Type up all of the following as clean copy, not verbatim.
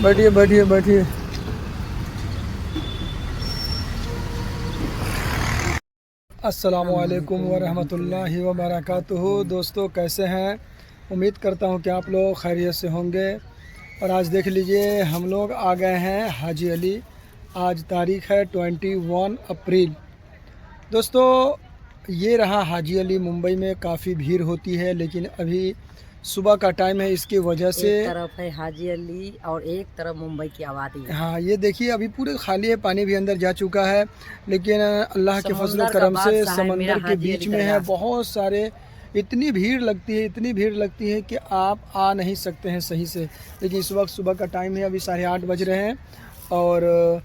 बैठिए बैठिए बैठिए। अस्सलामुअलैकुम वरहमतुल्लाहि वबरकातुहू। दोस्तों कैसे हैं? उम्मीद करता हूं कि आप लोग खैरियत से होंगे। और आज देख लीजिए हम लोग आ गए हैं हाजी अली। आज तारीख़ है 21 अप्रैल। दोस्तों ये रहा हाजी अली। मुंबई में काफ़ी भीड़ होती है, लेकिन अभी सुबह का टाइम है, इसकी वजह से एक तरफ है हाजी अली और एक तरफ मुंबई की आबादी है। हाँ, ये देखिए अभी पूरे खाली है, पानी भी अंदर जा चुका है, लेकिन अल्लाह के फजल करम से समंदर के बीच में है। बहुत सारे इतनी भीड़ लगती है, इतनी भीड़ लगती है कि आप आ नहीं सकते हैं सही से। लेकिन इस वक्त सुबह का टाइम है, अभी 8:30 बज रहे हैं और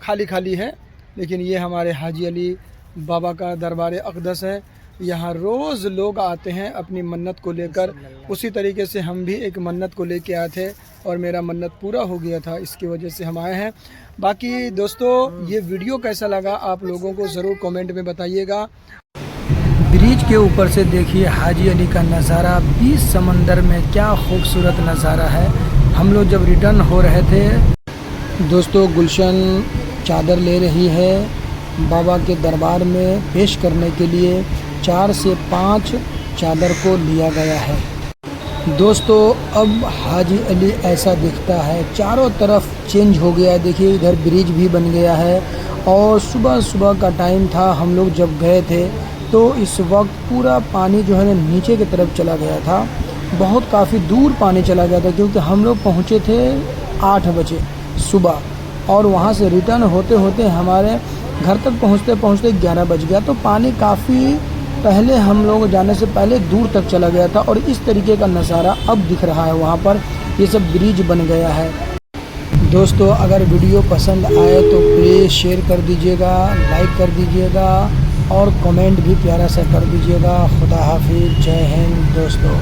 खाली खाली है। लेकिन ये हमारे हाजी अली बाबा का दरबार अक़दस है। यहाँ रोज़ लोग आते हैं अपनी मन्नत को लेकर। उसी तरीके से हम भी एक मन्नत को लेके आए थे और मेरा मन्नत पूरा हो गया था, इसकी वजह से हम आए हैं। बाकी दोस्तों ये वीडियो कैसा लगा आप लोगों को ज़रूर कमेंट में बताइएगा। ब्रिज के ऊपर से देखिए हाजी अली का नज़ारा, बीच समंदर में क्या खूबसूरत नज़ारा है। हम लोग जब रिटर्न हो रहे थे दोस्तों, गुलशन चादर ले रही है बाबा के दरबार में पेश करने के लिए। 4 से 5 चादर को लिया गया है। दोस्तों अब हाजी अली ऐसा दिखता है, चारों तरफ चेंज हो गया है। देखिए इधर ब्रिज भी बन गया है और सुबह सुबह का टाइम था। हम लोग जब गए थे तो इस वक्त पूरा पानी जो है ना नीचे की तरफ चला गया था। बहुत काफ़ी दूर पानी चला गया था, क्योंकि हम लोग पहुँचे थे 8 बजे सुबह और वहाँ से रिटर्न होते होते हमारे घर तक पहुँचते पहुँचते 11 बज गया। तो पानी काफ़ी पहले हम लोग जाने से पहले दूर तक चला गया था और इस तरीके का नज़ारा अब दिख रहा है। वहाँ पर ये सब ब्रिज बन गया है। दोस्तों अगर वीडियो पसंद आए तो प्लीज़ शेयर कर दीजिएगा, लाइक कर दीजिएगा और कमेंट भी प्यारा सा कर दीजिएगा। खुदा हाफिज़, जय हिंद दोस्तों।